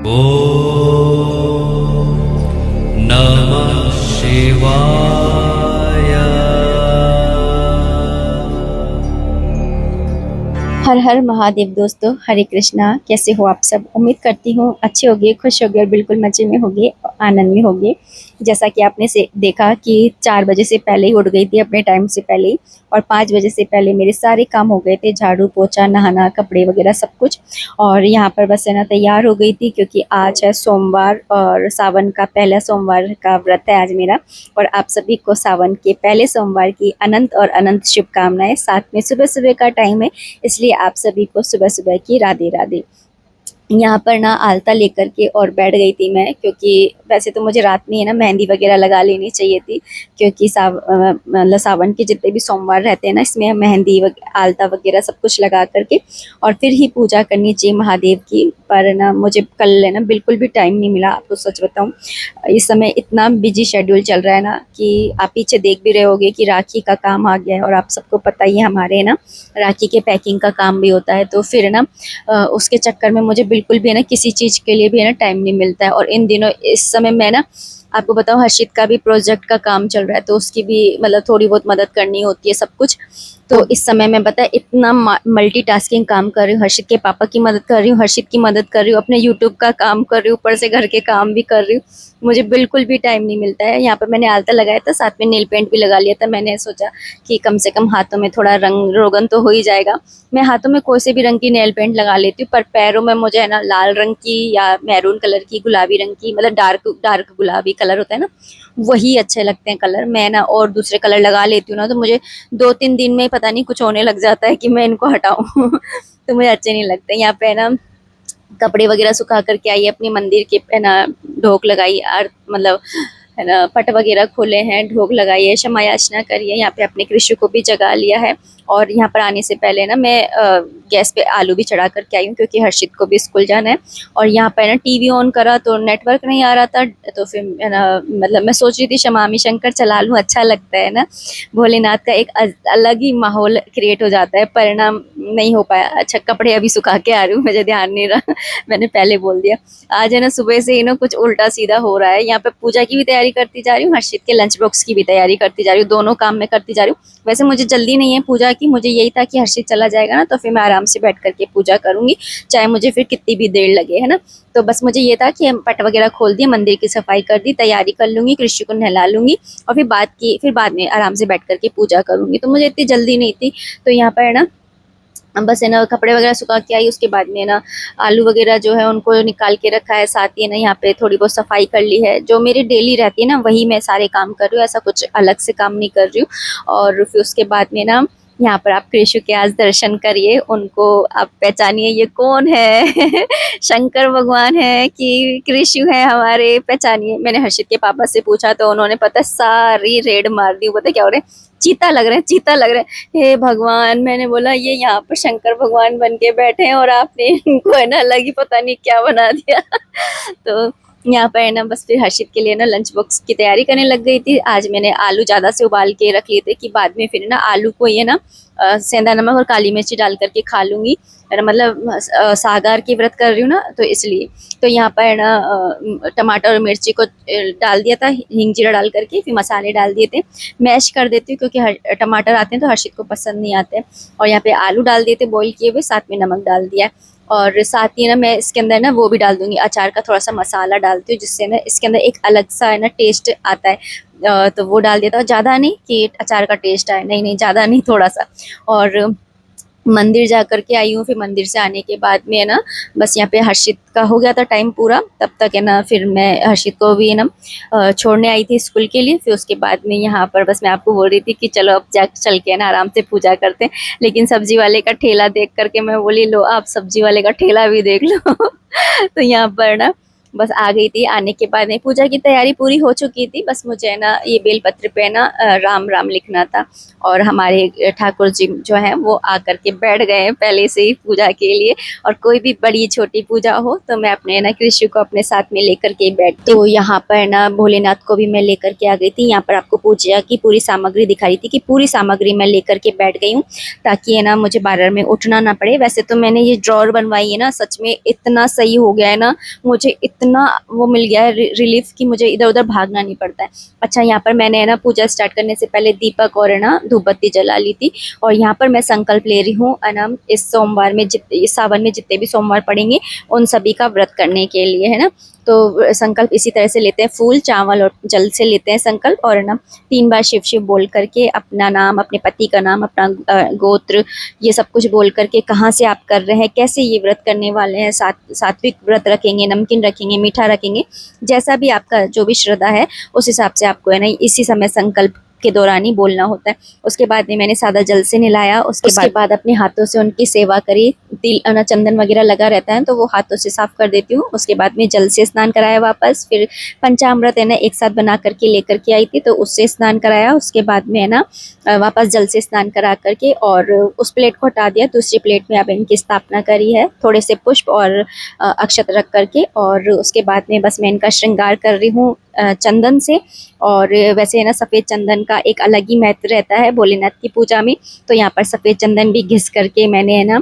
ॐ नमः शिवाय। हर हर महादेव दोस्तों, हरे कृष्णा। कैसे हो आप सब? उम्मीद करती हूँ अच्छे होगे, खुश होगे और बिल्कुल मजे में होगे, आनंद में होगे। जैसा कि आपने से देखा कि 4 बजे से पहले ही उठ गई थी, अपने टाइम से पहले ही। और 5 बजे से पहले मेरे सारे काम हो गए थे, झाड़ू पोछा नहाना कपड़े वगैरह सब कुछ। और यहाँ पर बस है ना तैयार हो गई थी, क्योंकि आज है सोमवार और सावन का पहला सोमवार का व्रत है आज मेरा। और आप सभी को सावन के पहले सोमवार की अनंत और अनंत शुभकामनाएं। साथ में सुबह सुबह का टाइम है, इसलिए आप सभी को सुबह सुबह की राधे राधे। यहाँ पर ना आलता लेकर के और बैठ गई थी मैं, क्योंकि वैसे तो मुझे रात में है ना मेहंदी वगैरह लगा लेनी चाहिए थी। क्योंकि मतलब सावन के जितने भी सोमवार रहते हैं ना, इसमें मेहंदी आलता वगैरह सब कुछ लगा करके और फिर ही पूजा करनी चाहिए महादेव की। पर ना मुझे कल है ना बिल्कुल भी टाइम नहीं मिला, आपको सच बताऊं। इस समय इतना बिजी शेड्यूल चल रहा है ना, कि आप पीछे देख भी रहे होगे कि राखी का काम आ गया है। और आप सबको पता ही है, हमारे ना राखी के पैकिंग का काम भी होता है। तो फिर ना उसके चक्कर में मुझे बिल्कुल भी है ना किसी चीज़ के लिए भी है ना टाइम नहीं मिलता है। और इन दिनों इस समय मैं ना आपको बताऊं, हर्षित का भी प्रोजेक्ट का काम चल रहा है, तो उसकी भी मतलब थोड़ी बहुत मदद करनी होती है सब कुछ। तो इस समय मैं पता है इतना मल्टीटास्किंग काम कर रही हूँ। हर्षित के पापा की मदद कर रही हूँ, हर्षित की मदद कर रही हूँ, अपने यूट्यूब का काम कर रही हूँ, ऊपर से घर के काम भी कर रही हूँ। मुझे बिल्कुल भी टाइम नहीं मिलता है। यहाँ पर मैंने आलता लगाया था, साथ में नेल पेंट भी लगा लिया था। मैंने सोचा कि कम से कम हाथों में थोड़ा रंग रोगन तो हो ही जाएगा। मैं हाथों में कोई से भी रंग की नेल पेंट लगा लेती हूँ, पर पैरों में मुझे है ना लाल रंग की या मैरून कलर की, गुलाबी रंग की, मतलब डार्क डार्क गुलाबी कलर होता है ना, वही अच्छे लगते हैं कलर। मैं ना और दूसरे कलर लगा लेती हूँ ना, तो मुझे 2-3 दिन में पता नहीं कुछ होने लग जाता है कि मैं इनको हटाऊं। तो मुझे अच्छे नहीं लगते। यहाँ पे ना कपड़े वगैरह सुखा करके आई, अपनी मंदिर के है ना ढोक लगाई, मतलब है ना पट वगैरह खोले हैं, ढोक लगाई है, क्षमा याचना करी है। यहाँ पे अपने कृष्ण को भी जगा लिया है। और यहाँ पर आने से पहले ना मैं गैस पे आलू भी चढ़ा करके आई हूँ, क्योंकि हर्षित को भी स्कूल जाना है। और यहाँ पे ना टीवी ऑन करा तो नेटवर्क नहीं आ रहा था, तो फिर है ना मतलब मैं सोच रही थी शमामी शंकर चला लूँ, अच्छा लगता है ना। भोलेनाथ का एक अलग ही माहौल क्रिएट हो जाता है। परिणाम नहीं हो पाया। अच्छा, कपड़े अभी सुखा के आ रही हूँ, मुझे ध्यान नहीं रहा। मैंने पहले बोल दिया। आज है ना सुबह से ही ना कुछ उल्टा सीधा हो रहा है। यहाँ पे पूजा की भी तैयारी करती जा रही हूँ, हर्षित के लंच बॉक्स की भी तैयारी करती जा रही हूँ, दोनों काम मैं करती जा रही हूँ। वैसे मुझे जल्दी नहीं है पूजा की, मुझे यही था कि हर्षित चला जाएगा ना, तो फिर मैं आराम से बैठ करके पूजा करूंगी, चाहे मुझे फिर कितनी भी देर लगे, है ना। तो बस मुझे ये था कि हम पट वगैरह खोल दिए, मंदिर की सफाई कर दी, तैयारी कर लूंगी, कृष्ण को नहला लूंगी, और फिर बाद में आराम से बैठ करके पूजा करूंगी। तो मुझे इतनी जल्दी नहीं थी। तो यहाँ पर है ना बस है ना कपड़े वगैरह सुखा के आई, उसके बाद में ना आलू वगैरह जो है उनको निकाल के रखा है। साथ ही ना यहाँ पे थोड़ी बहुत सफाई कर ली है, जो मेरी डेली रहती है ना वही मैं सारे काम कर रही हूँ, ऐसा कुछ अलग से काम नहीं कर रही हूँ। और फिर उसके बाद में ना यहाँ पर आप कृष्ण के आज दर्शन करिए, उनको आप पहचानिए ये कौन है। शंकर भगवान है कि कृष्ण है हमारे, पहचानिए। मैंने हर्षित के पापा से पूछा तो उन्होंने पता सारी रेड मार दी। पता क्या हो रहे हैं, चीता लग रहे हैं, चीता लग रहे हैं। हे भगवान, मैंने बोला ये यहाँ पर शंकर भगवान बन के बैठे हैं और आपने इनको है ना अलग ही पता नहीं क्या बना दिया। तो यहाँ पर है ना बस फिर हर्षित के लिए ना लंच बॉक्स की तैयारी करने लग गई थी। आज मैंने आलू ज्यादा से उबाल के रख लिए थे, कि बाद में फिर ना आलू को ये ना सेंधा नमक और काली मिर्ची डाल करके खा लूंगी। मतलब सागार की व्रत कर रही हूँ ना, तो इसलिए। तो यहाँ पर ना टमाटर और मिर्ची को डाल दिया था, हिंग जीरा डाल करके, फिर मसाले डाल दिए थे। मैश कर देती हूँ, क्योंकि टमाटर आते हैं तो हर्षित को पसंद नहीं आते। और यहाँ पे आलू डाल दिए थे बॉईल किए हुए, साथ में नमक डाल दिया है। और साथ ही ना मैं इसके अंदर ना वो भी डाल दूंगी, अचार का थोड़ा सा मसाला डालती हूँ, जिससे ना इसके अंदर एक अलग सा है ना टेस्ट आता है। तो वो डाल देता हूँ, ज़्यादा नहीं कि अचार का टेस्ट आए, नहीं नहीं ज़्यादा नहीं, थोड़ा सा। और मंदिर जा करके आई हूँ। फिर मंदिर से आने के बाद में है ना बस यहाँ पे हर्षित का हो गया था टाइम पूरा, तब तक है ना फिर मैं हर्षित को भी है ना छोड़ने आई थी स्कूल के लिए। फिर उसके बाद में यहाँ पर बस मैं आपको बोल रही थी कि चलो अब जा चल के ना आराम से पूजा करते हैं। लेकिन सब्जी वाले का ठेला देख करके मैं बोली लो आप सब्जी वाले का ठेला भी देख लो। तो यहाँ पर ना बस आ गई थी। आने के बाद में पूजा की तैयारी पूरी हो चुकी थी, बस मुझे है ना ये बेलपत्र पे ना राम राम लिखना था। और हमारे ठाकुर जी जो हैं वो आकर के बैठ गए हैं पहले से ही पूजा के लिए। और कोई भी बड़ी छोटी पूजा हो तो मैं अपने ना कृषि को अपने साथ में लेकर के बैठती हूँ। तो यहाँ पर ना भोलेनाथ को भी मैं लेकर के आ गई थी। यहाँ पर आपको पूजा की पूरी सामग्री दिखा रही थी कि पूरी सामग्री मैं लेकर के बैठ गई हूँ, ताकि है ना मुझे बार-बार में उठना ना पड़े। वैसे तो मैंने ये ड्रॉअर बनवाई है ना, सच में इतना सही हो गया है ना, मुझे इतना वो मिल गया है रिलीफ कि मुझे इधर-उधर भागना नहीं पड़ता है। अच्छा, यहाँ पर मैंने है ना पूजा स्टार्ट करने से पहले दीपक और है ना धूप बत्ती जला ली थी। और यहाँ पर मैं संकल्प ले रही हूँ है ना, इस सोमवार में इस सावन में जितने भी सोमवार पड़ेंगे उन सभी का व्रत करने के लिए, है ना। तो संकल्प इसी तरह से लेते हैं, फूल चावल और जल से लेते हैं संकल्प। और है ना 3 बार शिव शिव बोल करके अपना नाम, अपने पति का नाम, अपना गोत्र, ये सब कुछ बोल करके कहाँ से आप कर रहे हैं, कैसे ये व्रत करने वाले हैं, सात्विक व्रत रखेंगे, नमकीन रखेंगे, मीठा रखेंगे, जैसा भी आपका जो भी श्रद्धा है उस हिसाब से आपको है ना इसी समय संकल्प के दौरान ही बोलना होता है। उसके बाद में मैंने सादा जल से नहलाया। उसके बाद अपने हाथों से उनकी सेवा करी। तिल चंदन वगैरह लगा रहता है तो वो हाथों से साफ कर देती हूँ। उसके बाद में जल से स्नान कराया वापस। फिर पंचामृत है ना एक साथ बना करके लेकर के आई थी तो उससे स्नान कराया। उसके बाद में है ना वापस जल से स्नान करा करके और उस प्लेट को हटा दिया। दूसरी प्लेट में अब इनकी स्थापना करी है, थोड़े से पुष्प और अक्षत रख करके। और उसके बाद में बस मैं इनका श्रृंगार कर रही हूँ चंदन से। और वैसे है ना सफ़ेद चंदन का एक अलग ही महत्व रहता है भोलेनाथ की पूजा में। तो यहाँ पर सफ़ेद चंदन भी घिस करके मैंने है ना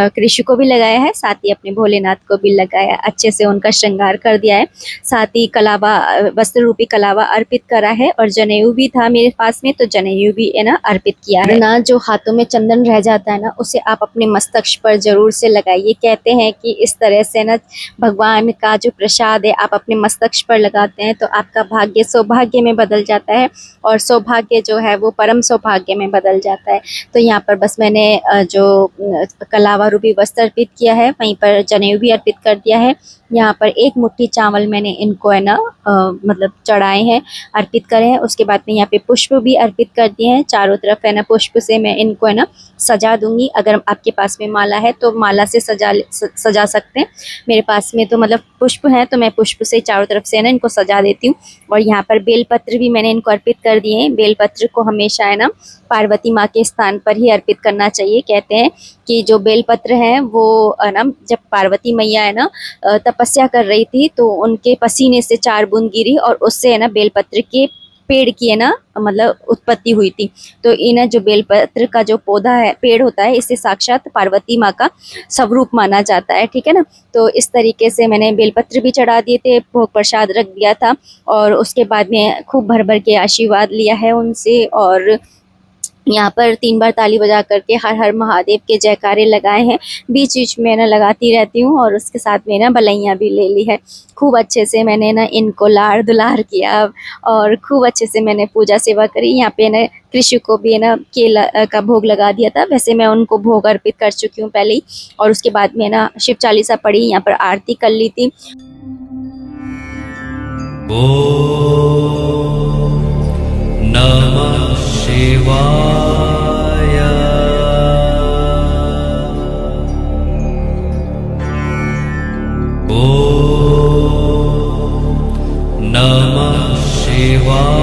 कृषि को भी लगाया है, साथ ही अपने भोलेनाथ को भी लगाया, अच्छे से उनका श्रृंगार कर दिया है। साथ ही कलावा, वस्त्र रूपी कलावा अर्पित करा है। और जनेऊ भी था मेरे पास में तो जनेऊ भी है ना अर्पित किया है ना। जो हाथों में चंदन रह जाता है ना उसे आप अपने मस्तक पर जरूर से लगाइए। कहते हैं कि इस तरह से ना भगवान का जो प्रसाद है आप अपने मस्तक पर लगाते हैं तो आपका भाग्य सौभाग्य में बदल जाता है और सौभाग्य जो है वो परम सौभाग्य में बदल जाता है। तो यहाँ पर बस मैंने जो कलावा रूपी वस्त्र अर्पित किया है, वहीं पर जनेऊ भी अर्पित कर दिया है। यहाँ पर एक मुट्ठी चावल मैंने इनको है ना मतलब चढ़ाए हैं, अर्पित करे हैं। उसके बाद में यहाँ पे पुष्प भी अर्पित कर दिए हैं। चारों तरफ है ना पुष्प से मैं इनको है ना सजा दूंगी। अगर आपके पास में माला है तो माला से सजा सकते हैं। मेरे पास में तो मतलब पुष्प है तो मैं पुष्प से चारों तरफ से है ना इनको सजा देती हूँ। और यहाँ पर बेलपत्र भी मैंने इनको अर्पित कर दिए हैं। बेलपत्र को हमेशा है ना पार्वती माँ के स्थान पर ही अर्पित करना चाहिए। कहते हैं कि जो बेलपत्र है वो है ना जब पार्वती मैया है ना तपस्या कर रही थी तो उनके पसीने से 4 बूंद गिरी और उससे है ना बेलपत्र के पेड़ की है ना मतलब उत्पत्ति हुई थी। तो इन जो बेलपत्र का जो पौधा है, पेड़ होता है, इसे साक्षात पार्वती माँ का स्वरूप माना जाता है, ठीक है ना। तो इस तरीके से मैंने बेलपत्र भी चढ़ा दिए थे, भोग प्रसाद रख दिया था और उसके बाद में खूब भर भर के आशीर्वाद लिया है उनसे। और यहाँ पर 3 बार ताली बजा करके हर हर महादेव के जयकारे लगाए हैं। बीच बीच में ना लगाती रहती हूँ और उसके साथ में ना बलैया भी ले ली है। खूब अच्छे से मैंने ना इनको लाड़ दुलार किया और खूब अच्छे से मैंने पूजा सेवा करी। यहाँ पे ना कृषि को भी है ना केला का भोग लगा दिया था। वैसे मैं उनको भोग अर्पित कर चुकी हूँ पहले ही। और उसके बाद में ना शिव चालीसा पढ़ी, यहाँ पर आरती कर ली थी। ॐ नमः शिवाय। ॐ नमः शिवाय।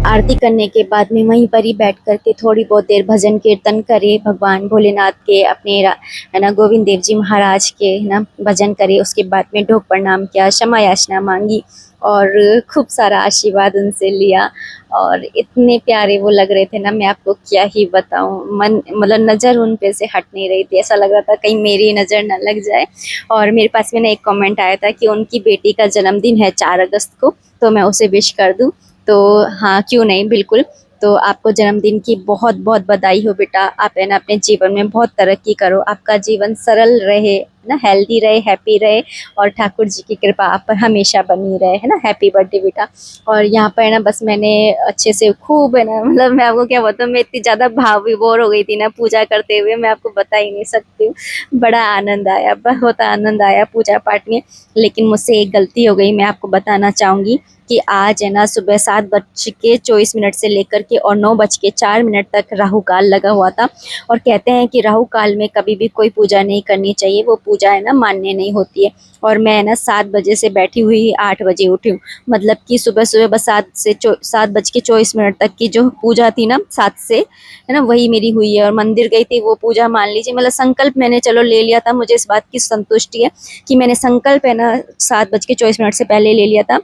आरती करने के बाद में वहीं पर ही बैठ करके थोड़ी बहुत देर भजन कीर्तन करे, भगवान भोलेनाथ के, अपने है ना गोविंद देव जी महाराज के है ना भजन करे। उसके बाद में ढोक प्रणाम किया, क्षमा याचना मांगी और खूब सारा आशीर्वाद उनसे लिया। और इतने प्यारे वो लग रहे थे ना, मैं आपको क्या ही बताऊं। मन मतलब नज़र उन पे से हट नहीं रही थी, ऐसा लग रहा था कहीं मेरी नज़र ना लग जाए। और मेरे पास में ना एक कमेंट आया था कि उनकी बेटी का जन्मदिन है 4 अगस्त को, तो मैं उसे विश कर दूं। तो हाँ, क्यों नहीं, बिल्कुल। तो आपको जन्मदिन की बहुत बहुत बधाई हो बेटा। आप है ना अपने जीवन में बहुत तरक्की करो, आपका जीवन सरल रहे ना, हेल्दी रहे, हैप्पी रहे और ठाकुर जी की कृपा आप पर हमेशा बनी रहे, है ना। हैप्पी बर्थडे बेटा। और यहाँ पर है ना बस मैंने अच्छे से खूब है ना मतलब मैं आपको क्या बताऊँ, मैं इतनी ज़्यादा भाव विभोर हो गई थी ना पूजा करते हुए, मैं आपको बता ही नहीं सकती हूँ। बड़ा आनंद आया, बहुत आनंद आया पूजा पाठ में। लेकिन मुझसे एक गलती हो गई, मैं आपको बताना चाहूँगी। कि आज है ना सुबह 7:24 से लेकर के और 9:04 तक राहु काल लगा हुआ था। और कहते हैं कि राहु काल में कभी भी कोई पूजा नहीं करनी चाहिए, वो पूजा है ना मान्य नहीं होती है। और मैं ना 7 बजे से बैठी हुई 8 बजे उठी हूँ, मतलब कि सुबह सुबह बस 7:24 तक की जो पूजा थी ना 7 से, है ना, वही मेरी हुई है। और मंदिर गई थी, वो पूजा मान लीजिए, मतलब संकल्प मैंने चलो ले लिया था, मुझे इस बात की संतुष्टि है कि मैंने संकल्प है ना 7:24 से पहले ले लिया था।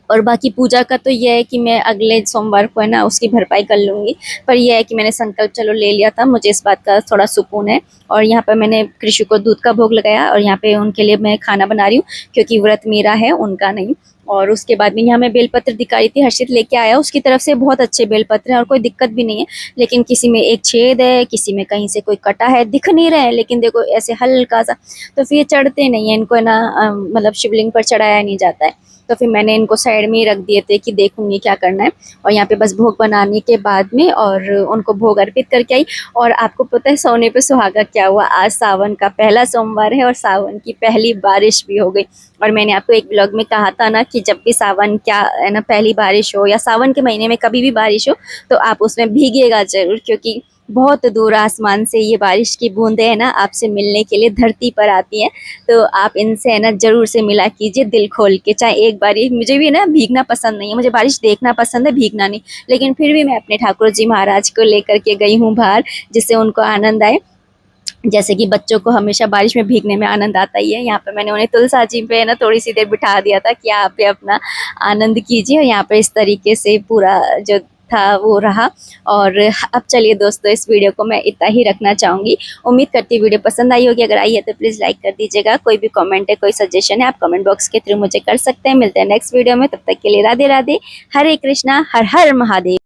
और बाकी पूजा का तो ये है कि मैं अगले सोमवार को है ना उसकी भरपाई कर लूँगी, पर यह है कि मैंने संकल्प चलो ले लिया था, मुझे इस बात का थोड़ा सुकून है। और यहाँ पर मैंने कृषि को दूध का भोग लगाया और यहाँ पे उनके लिए मैं खाना बना रही हूँ, क्योंकि व्रत मेरा है, उनका नहीं। और उसके बाद में यहाँ मैं बेलपत्र दिखा रही थी, हर्षित लेके आया, उसकी तरफ से बहुत अच्छे बेलपत्र हैं और कोई दिक्कत भी नहीं है। लेकिन किसी में एक छेद है, किसी में कहीं से कोई कटा है, दिख नहीं रहे हैं, लेकिन देखो ऐसे हल्का सा, तो फिर चढ़ते नहीं है इनको, है ना मतलब शिवलिंग पर चढ़ाया नहीं जाता है। तो फिर मैंने इनको साइड में ही रख दिए थे कि देखूंगी क्या करना है। और यहाँ पे बस भोग बनाने के बाद में और उनको भोग अर्पित करके आई। और आपको पता है सोने पे सुहागा क्या हुआ, आज सावन का पहला सोमवार है और सावन की पहली बारिश भी हो गई। और मैंने आपको एक ब्लॉग में कहा था ना कि जब भी सावन क्या है ना पहली बारिश हो या सावन के महीने में कभी भी बारिश हो तो आप उसमें भीगिएगा जरूर, क्योंकि बहुत दूर आसमान से ये बारिश की बूंदें है ना आपसे मिलने के लिए धरती पर आती हैं। तो आप इनसे है ना जरूर से मिला कीजिए दिल खोल के, चाहे एक बार ही। मुझे भी ना भीगना पसंद नहीं है, मुझे बारिश देखना पसंद है, भीगना नहीं। लेकिन फिर भी मैं अपने ठाकुर जी महाराज को लेकर के गई हूँ बाहर, जिससे उनको आनंद आए। जैसे कि बच्चों को हमेशा बारिश में भीगने में आनंद आता ही है। यहाँ पे मैंने उन्हें तुलसा जी पे ना थोड़ी सी देर बिठा दिया था कि आप पे अपना आनंद कीजिए। और यहाँ पे इस तरीके से पूरा जो था वो रहा। और अब चलिए दोस्तों, इस वीडियो को मैं इतना ही रखना चाहूँगी। उम्मीद करती हूँ वीडियो पसंद आई होगी, अगर आई है तो प्लीज़ लाइक कर दीजिएगा। कोई भी कमेंट है, कोई सजेशन है, आप कमेंट बॉक्स के थ्रू मुझे कर सकते हैं। मिलते हैं नेक्स्ट वीडियो में, तब तक के लिए राधे राधे, हरे कृष्णा, हर हर महादेव।